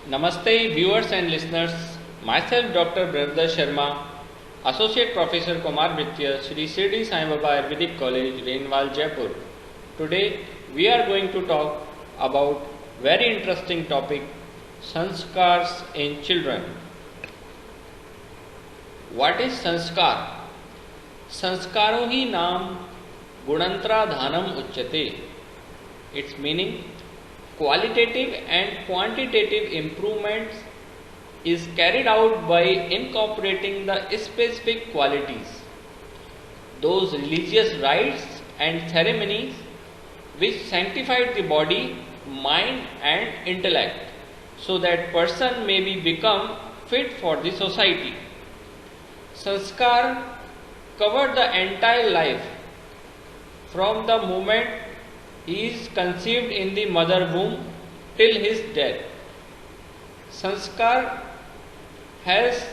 Namaste, viewers and listeners. Myself, Dr. Brevda Sharma, Associate Professor Kumar Britya, Shri Shirdi Sai Baba Ayurvedic College, Renwal, Jaipur. Today, we are going to talk about very interesting topic: sanskars in children. What is sanskar? संस्कारो ही नाम गुणंतराधानम उच्यते. Its meaning, qualitative and quantitative improvements is carried out by incorporating the specific qualities, those religious rites and ceremonies which sanctified the body, mind and intellect, so that person may be become fit for the society. Sanskar cover the entire life from the moment he is conceived in the mother womb till his death. Sanskar has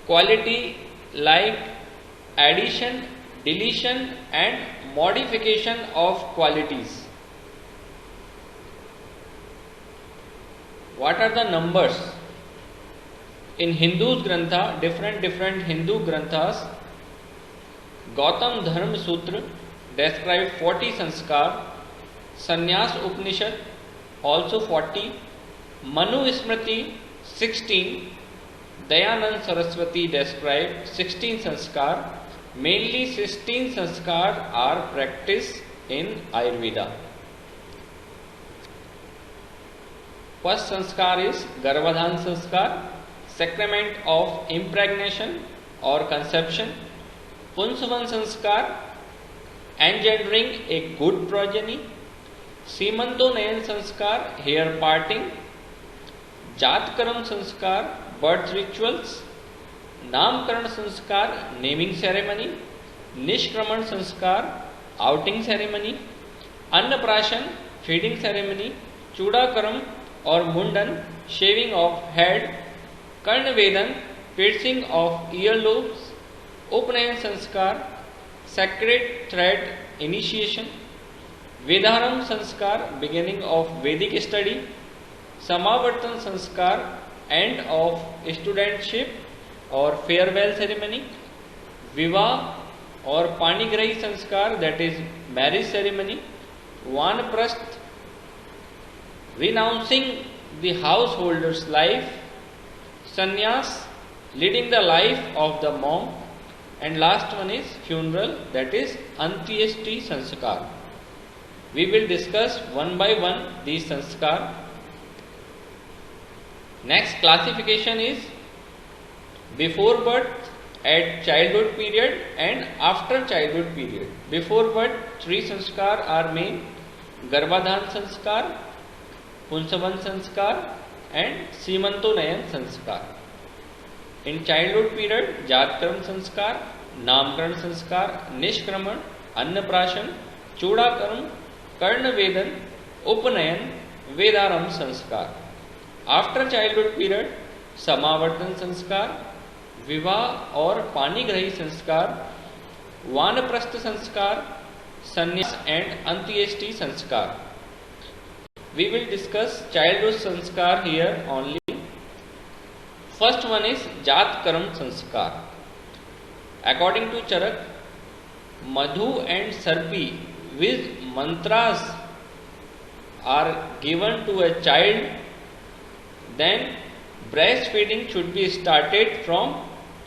quality like addition, deletion and modification of qualities. What are the numbers? In Hindu's grantha, different Hindu granthas, Gautam Dharma Sutra describe 40 sanskar, Sannyas Upanishad also 40, Manu Smriti 16, Dayanand Saraswati describe 16 sanskar. Mainly 16 sanskar are practiced in Ayurveda. First sanskar is Garbhadhan sanskar, sacrament of impregnation or conception. Punsavan sanskar, engendering a good progeny. Simantonayan sanskar, hair parting. Jatkaram sanskar, birth rituals. Namkaran sanskar, naming ceremony. Nishkraman sanskar, outing ceremony. Annaprashan, feeding ceremony. Chudakaram or mundan, shaving of head. Karnavedan, piercing of earlobes. Upanayan sanskar, sacred thread initiation. Vedaram sanskar, beginning of Vedic study. Samavartan sanskar, end of studentship or farewell ceremony. Vivah or Panigrahi sanskar, that is marriage ceremony. Vanprasth, renouncing the householder's life. Sannyas, leading the life of the monk. And last one is funeral, that is Antyeshti sanskar. We will discuss one by one these sanskar. Next classification is before birth, at childhood period and after childhood period. Before birth, 3 sanskar are main: Garbhadhan sanskar, Punsavan sanskar and Simantonayan sanskar. In childhood period, Jatkaram sanskar, Namkaran sanskar, Nishkraman, Annaprashan, Chudakaram, Karnavedan, Upanayan, Vedaram sanskar. After childhood period, Samavartan sanskar, Vivah or Panigrahi sanskar, Vanaprastha sanskar, Sannyas and Antyeshti sanskar. We will discuss childhood sanskar here only. First one is Jatkaram sanskar. According to Charak, Madhu and Sarpi with mantras are given to a child. Then breastfeeding should be started from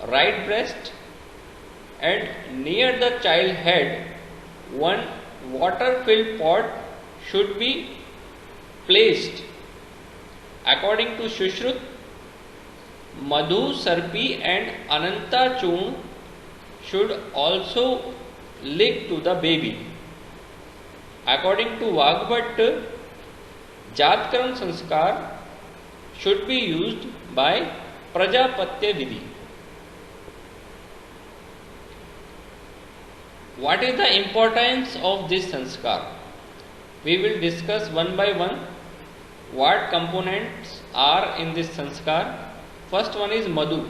right breast, and near the child head one water filled pot should be placed. According to Shushruta, Madhu, Sarpi and Ananta Churn should also lick to the baby. According to Vagbhat, Jatkaram sanskar should be used by Prajapatya Vidhi. What is the importance of this sanskar? We will discuss one by one what components are in this sanskar. First one is Madhu.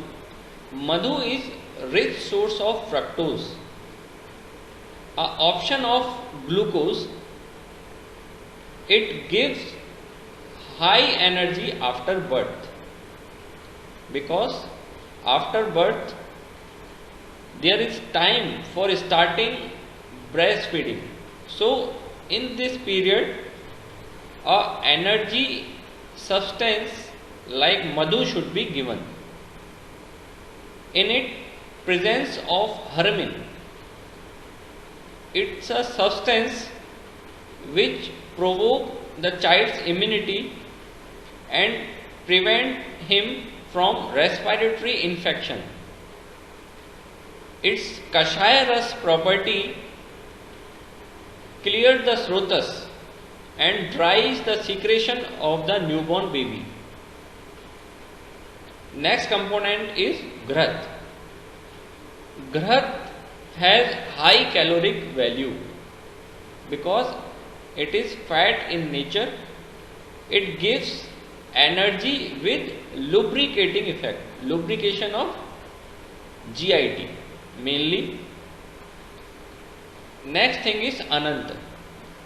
Madhu is rich source of fructose, an option of glucose. It gives high energy after birth, because after birth there is time for starting breastfeeding. So in this period a energy substance like madhu should be given. In it presence of hermin, it's a substance which provoke the child's immunity and prevent him from respiratory infection. Its kashaya ras property clears the srotas and dries the secretion of the newborn baby. Next component is ghrat. Ghrat has high caloric value because it is fat in nature. It gives energy with lubricating effect, lubrication of GIT mainly. Next thing is ananta.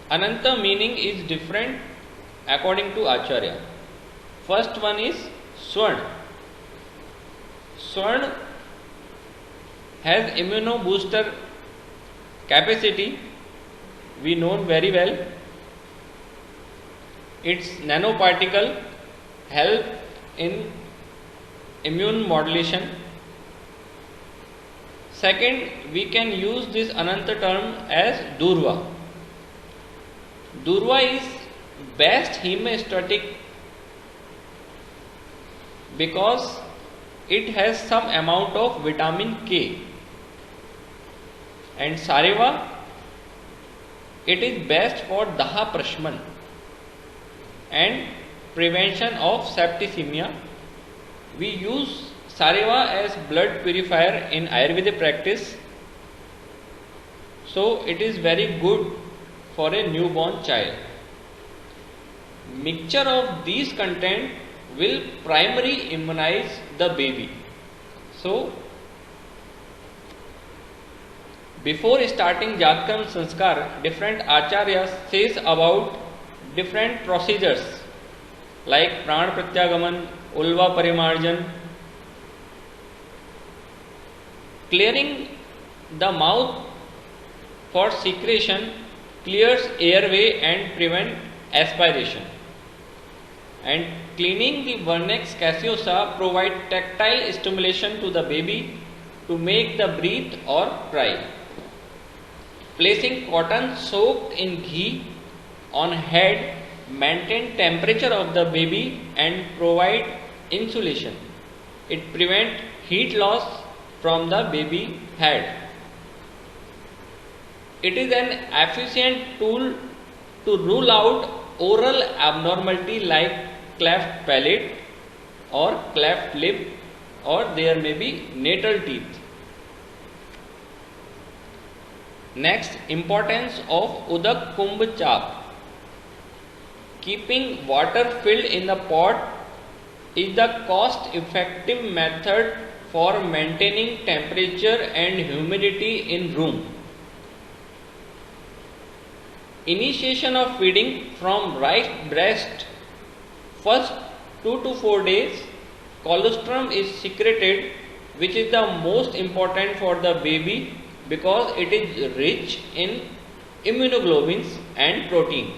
Ananta meaning is different according to Acharya. First one is Swarn. Swarn has immunobooster capacity, we know very well. Its nanoparticle help in immune modulation. Second, we can use this Ananta term as Durva. Durva is best hemostatic because it has some amount of vitamin K. And Sareva, it is best for Daha Prashman and prevention of septicemia. We use Sareva as blood purifier in Ayurvedic practice. So it is very good for a newborn child. Mixture of these content will primarily immunize the baby. So before starting Jatkram Sanskar, different acharyas says about different procedures like Pran Pratyagaman, Ulva Parimarjan. Clearing the mouth for secretion clears airway and prevent aspiration. And cleaning the vernix caseosa provide tactile stimulation to the baby to make the breathe or cry. Placing cotton soaked in ghee on head maintain temperature of the baby and provide insulation. It prevent heat loss from the baby head. It is an efficient tool to rule out oral abnormality like cleft palate or cleft lip, or there may be natal teeth. Next, importance of Udak Kumbh Chap. Keeping water filled in the pot is the cost effective method for maintaining temperature and humidity in room. Initiation of feeding from right breast. First 2 to 4 days, colostrum is secreted, which is the most important for the baby because it is rich in immunoglobulins and protein.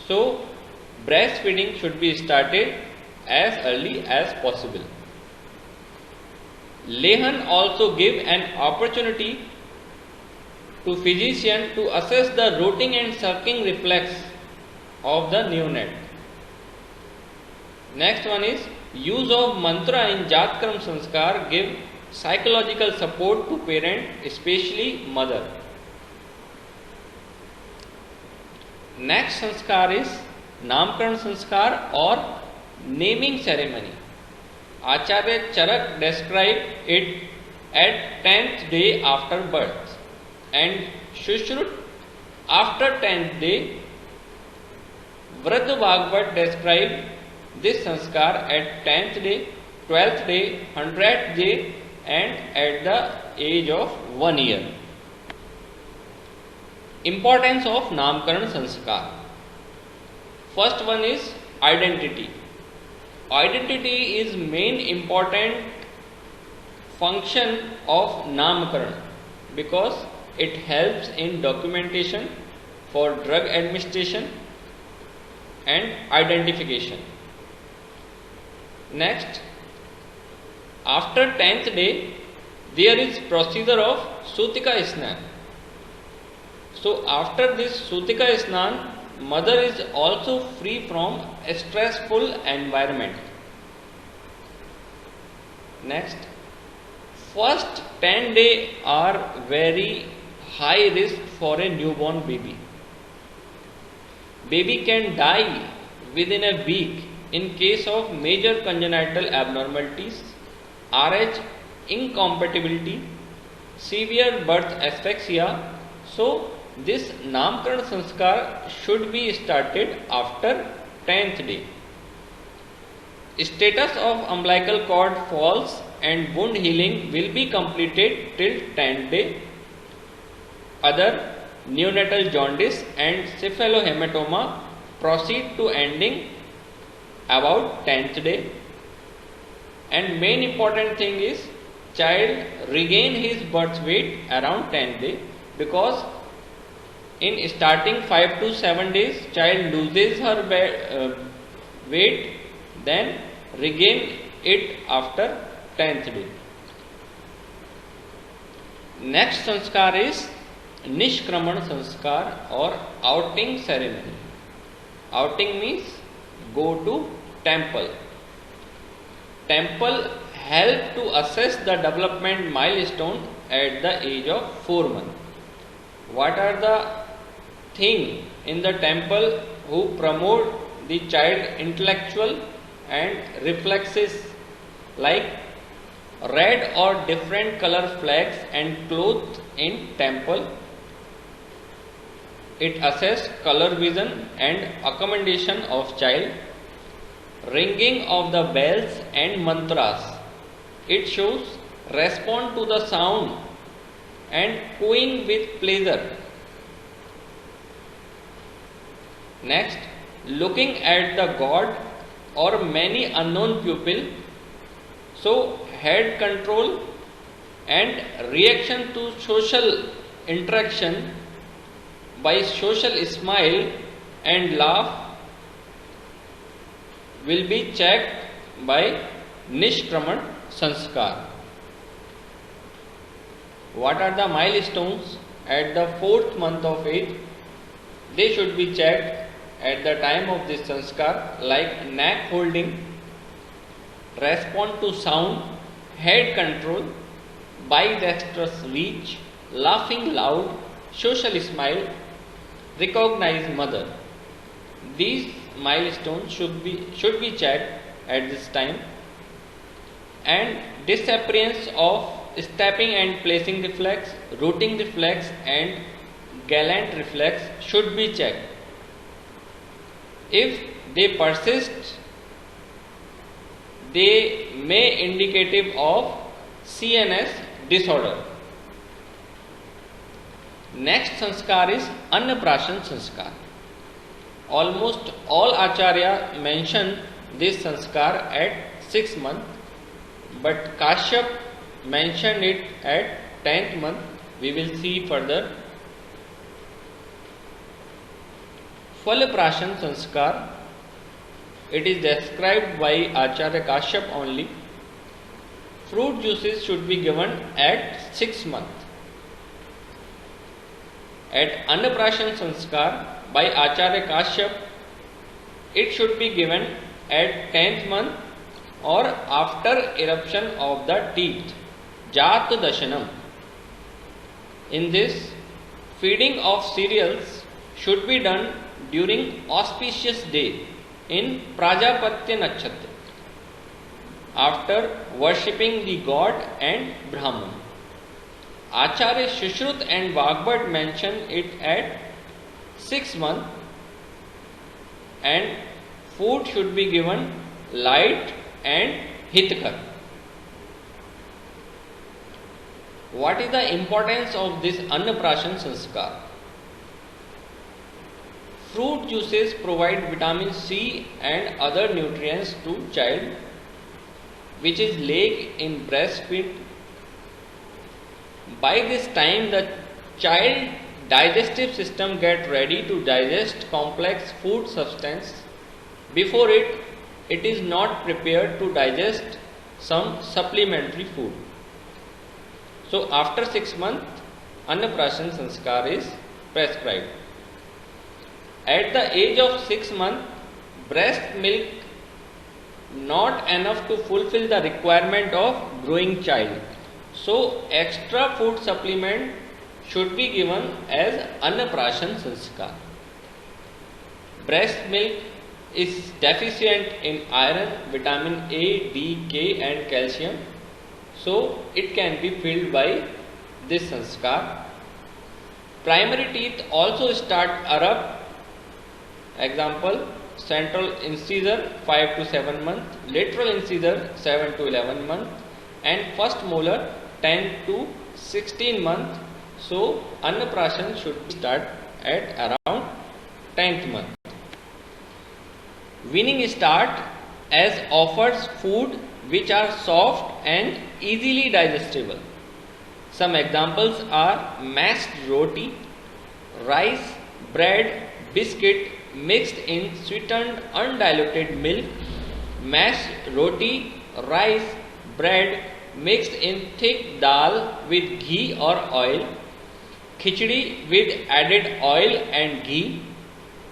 So, breastfeeding should be started as early as possible. Lehan also give an opportunity to physician to assess the rooting and sucking reflex of the neonate. Next one is use of mantra in Jatkram Sanskar give psychological support to parent, especially mother. Next sanskar is Namkaran Sanskar or naming ceremony. Acharya Charak described it at 10th day after birth and Shushrut after 10th day. Vrata Bhagavad described this sanskar at 10th day, 12th day, 100th day and at the age of 1 year. Importance of Namkaran Sanskar. First one is identity. Identity is main important function of Namakaran because it helps in documentation for drug administration and identification. Next, after 10th day, there is procedure of Sutika Snan. So after this Sutika Snan, mother is also free from a stressful environment. Next, first 10 days are very high risk for a newborn baby. Baby can die within a week in case of major congenital abnormalities, RH incompatibility, severe birth asphyxia. So this Namkaran Sanskar should be started after 10th day. Status of umbilical cord falls and wound healing will be completed till 10th day. Other neonatal jaundice and cephalohematoma proceed to ending about 10th day. And main important thing is child regain his birth weight around 10th day, because in starting 5 to 7 days child loses her weight, then regain it after 10th day. Next sanskar is Nishkraman sanskar or outing ceremony. Outing means go to temple. Temple help to assess the development milestone at the age of 4 months. What are the things in the temple who promote the child intellectual and reflexes, like red or different color flags and cloth in temple? It assess color vision and accommodation of child. Ringing of the bells and mantras, it shows respond to the sound and cooing with pleasure. Next, looking at the god or many unknown pupil, so head control and reaction to social interaction by social smile and laugh will be checked by Nishkraman Sanskar. What are the milestones at the 4th month of age? They should be checked at the time of this sanskar, like neck holding, respond to sound, head control, bidextrous reach, laughing loud, social smile, recognize mother. These milestones should be checked at this time. And disappearance of stepping and placing reflex, rooting reflex and gallant reflex should be checked. If they persist, they may indicative of CNS disorder. Next sanskar is Annaprashan sanskar. Almost all acharya mention this sanskar at 6 months, but Kashyap mentioned it at 10th month. We will see further. Phalaprashan sanskar, it is described by Acharya Kashyap only. Fruit juices should be given at 6 months. At Annaprashan sanskar by Acharya Kashyap, it should be given at 10th month or after eruption of the teeth, Jat Dashanam. In this, feeding of cereals should be done during auspicious day in Prajapatya Nakshatra, after worshipping the god and Brahman. Acharya Shushrut and Vagbhat mention it at 6 months, and food should be given light and hitkar. What is the importance of this Annaprashan sanskar? Fruit juices provide vitamin C and other nutrients to child, which is lack in breastfeed. By this time, the child digestive system get ready to digest complex food substance. Before it is not prepared to digest some supplementary food. So after 6 months, Annaprashan Sanskar is prescribed. At the age of 6 months, breast milk not enough to fulfill the requirement of growing child. So extra food supplement should be given as Annaprashan Sanskar. Breast milk is deficient in iron, vitamin A, D, K and calcium. So it can be filled by this sanskar. Primary teeth also start erupt. Example, central incisor 5 to 7 months, lateral incisor 7 to 11 months and first molar 10 to 16 months. So Annaprashan should start at around 10th month. Weaning start as offers food which are soft and easily digestible. Some examples are mashed roti, rice, bread, biscuit mixed in sweetened undiluted milk, mashed roti, rice, bread mixed in thick dal with ghee or oil, khichdi with added oil and ghee,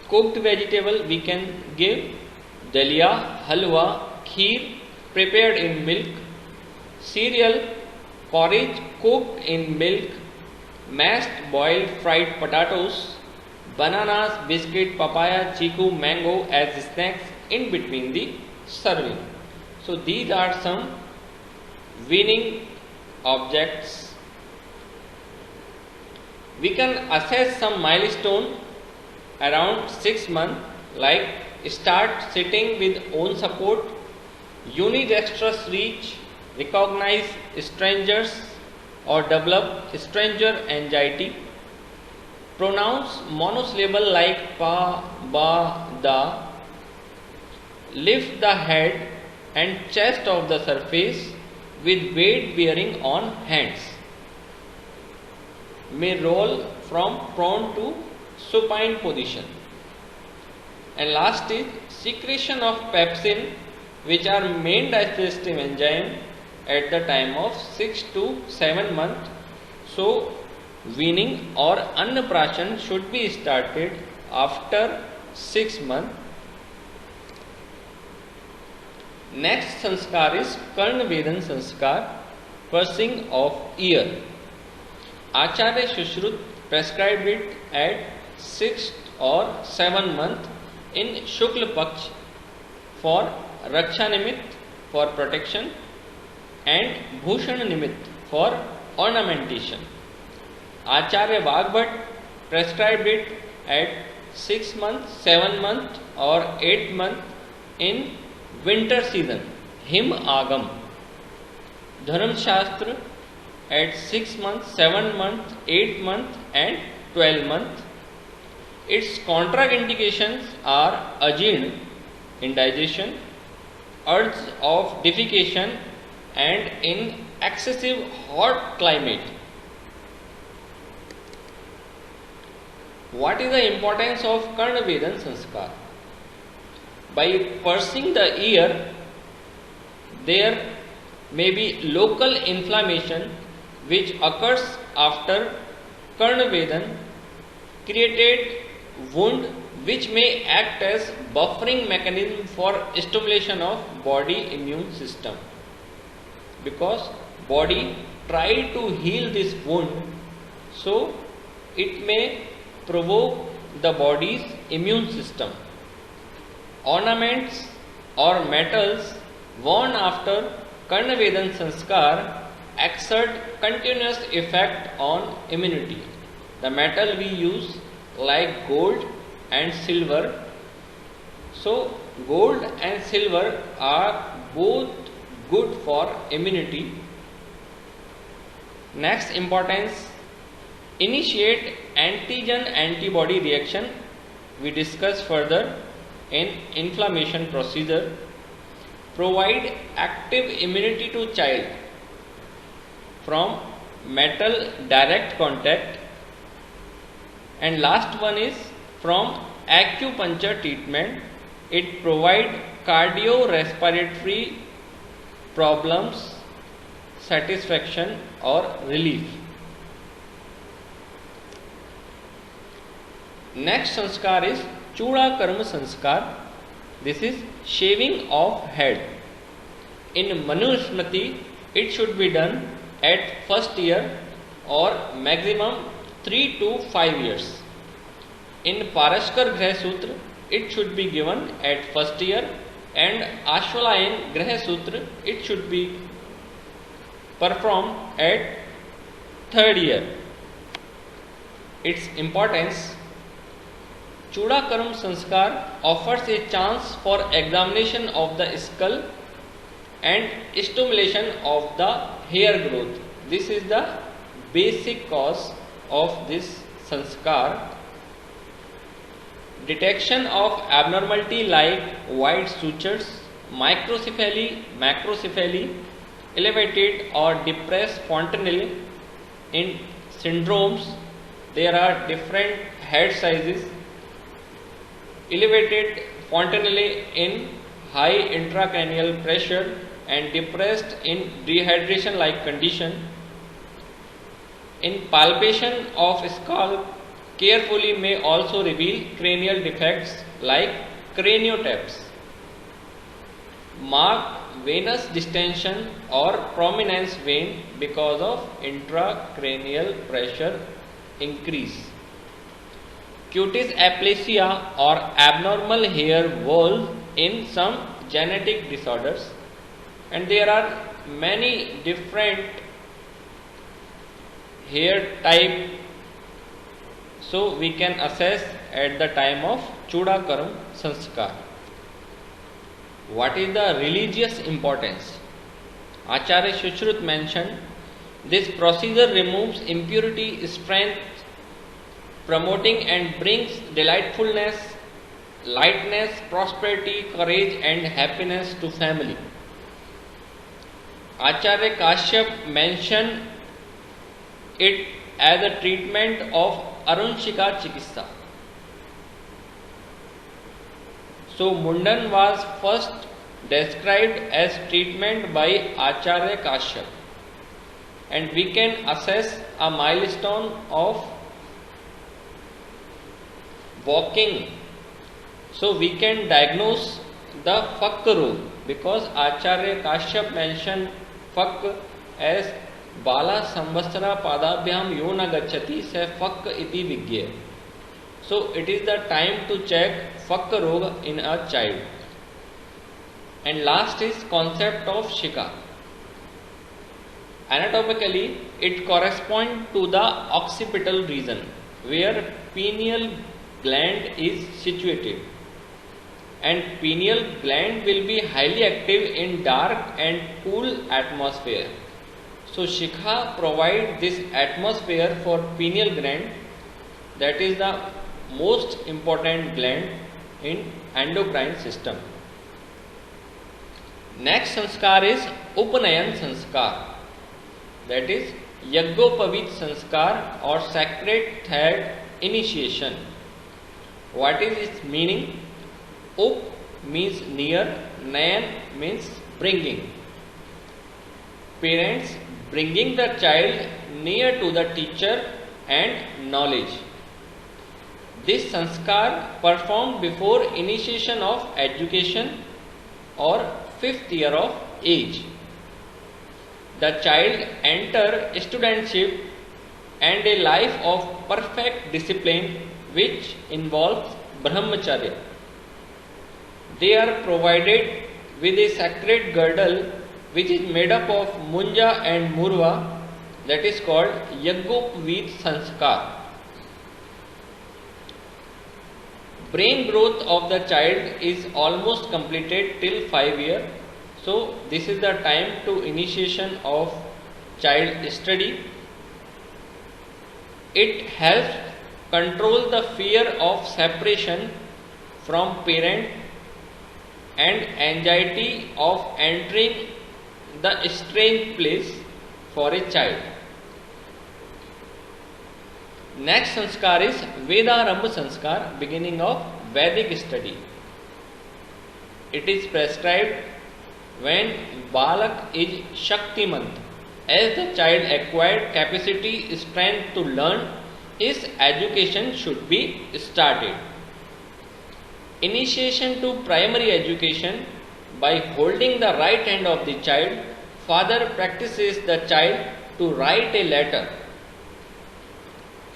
cooked vegetable we can give, dalia, halwa, kheer prepared in milk, cereal, porridge cooked in milk, mashed boiled fried potatoes, bananas, biscuit, papaya, chiku, mango as snacks in between the serving. So these are some weaning objects. We can assess some milestone around 6 months, like start sitting with own support, unidextrous reach, recognize strangers or develop stranger anxiety, pronounce monosyllable like pa, ba, da, lift the head and chest of the surface with weight bearing on hands, may roll from prone to supine position. And last is secretion of pepsin, which are main digestive enzyme at the time of 6 to 7 months. So weaning or Annaprashan should be started after 6 months. Next sanskar is Karnavedan sanskar, pursing of ear. Acharya Shushrut prescribed it at 6th or 7th month in Shukla Paksh for Raksha Nimit, for protection, and Bhushan Nimit for ornamentation. Acharya Vagbhat prescribed it at 6 months, 7 month or 8 month in winter season, Him Agam. Dharam Shastra at 6 months, 7 month, 8 month and 12 month. Its contraindications are ajeen, indigestion, urge of defecation and in excessive hot climate. What is the importance of Karnavedan sanskar? By pursing the ear, there may be local inflammation which occurs after Karnavedan, created wound which may act as buffering mechanism for stimulation of body immune system, because body try to heal this wound, so it may provoke the body's immune system. Ornaments or metals worn after Karnavedan sanskar exert continuous effect on immunity. The metal we use like gold and silver. So gold and silver are both good for immunity. Next importance, initiate antigen antibody reaction we discuss further in inflammation procedure. Provide active immunity to child from metal direct contact, and last one is from acupuncture treatment. It provide cardiorespiratory problems satisfaction or relief. Next sanskar is Chuda Karma Sanskar. This is shaving of head. In Manusmriti, it should be done at first year or maximum 3 to 5 years. In Paraskar Grah Sutra, it should be given at first year, and Ashwalayan Grah Sutra, it should be performed at third year. Its importance: Chuda Karma Sanskar offers a chance for examination of the skull and stimulation of the hair growth. This is the basic cause of this sanskar. Detection of abnormality like white sutures, microcephaly, macrocephaly, elevated or depressed fontanelle. In syndromes, there are different head sizes. Elevated fontanelle in high intracranial pressure and depressed in dehydration like condition. In palpation of scalp, carefully may also reveal cranial defects like craniotaps. Mark venous distension or prominence vein because of intracranial pressure increase. Cutis aplasia or abnormal hair wall in some genetic disorders, and there are many different hair type, so we can assess at the time of Chuda Karma Sanskar. What is the religious importance? Acharya Shushruta mentioned, this procedure removes impurity, strength, promoting and brings delightfulness, lightness, prosperity, courage and happiness to family. Acharya Kashyap mentioned it as a treatment of Arunshika Chikitsa. So Mundan was first described as treatment by Acharya Kashyap, and we can assess a milestone of walking. So we can diagnose the Fakk Rog, because Acharya Kashyap mentioned Fakk as Bala Samvatsara Padabhyam Yo na Gacchati se Fakk iti Vigya. So it is the time to check Fakk Rog in a child. And last is concept of Shika. Anatomically, it corresponds to the occipital region where pineal gland is situated, and pineal gland will be highly active in dark and cool atmosphere. So Shikha provides this atmosphere for pineal gland, that is the most important gland in endocrine system. Next sanskar is Upanayan sanskar, that is Yaggopavit sanskar or sacred thread initiation. What is its meaning? Up means near, Nayan means bringing. Parents bringing the child near to the teacher and knowledge. This sanskar performed before initiation of education or 5th year of age. The child enter studentship and a life of perfect discipline which involves brahmacharya. They are provided with a sacred girdle which is made up of munja and murva, that is called Yaggopavit sanskar. Brain growth of the child is almost completed till 5 years. So this is the time to initiation of child study. It helps control the fear of separation from parent and anxiety of entering the strange place for a child. Next sanskar is Vedarambha sanskar, beginning of Vedic study. It is prescribed when Balak is Shaktimant. As the child acquired capacity, strength to learn, his education should be started. Initiation to primary education. By holding the right hand of the child, father practices the child to write a letter.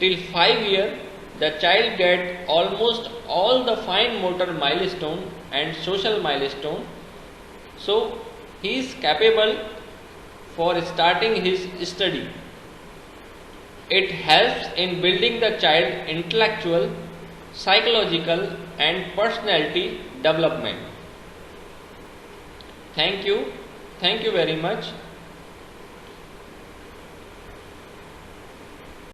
Till 5 years, the child gets almost all the fine motor milestone and social milestone, so he is capable for starting his study. It helps in building the child intellectual, psychological and personality development. Thank you very much.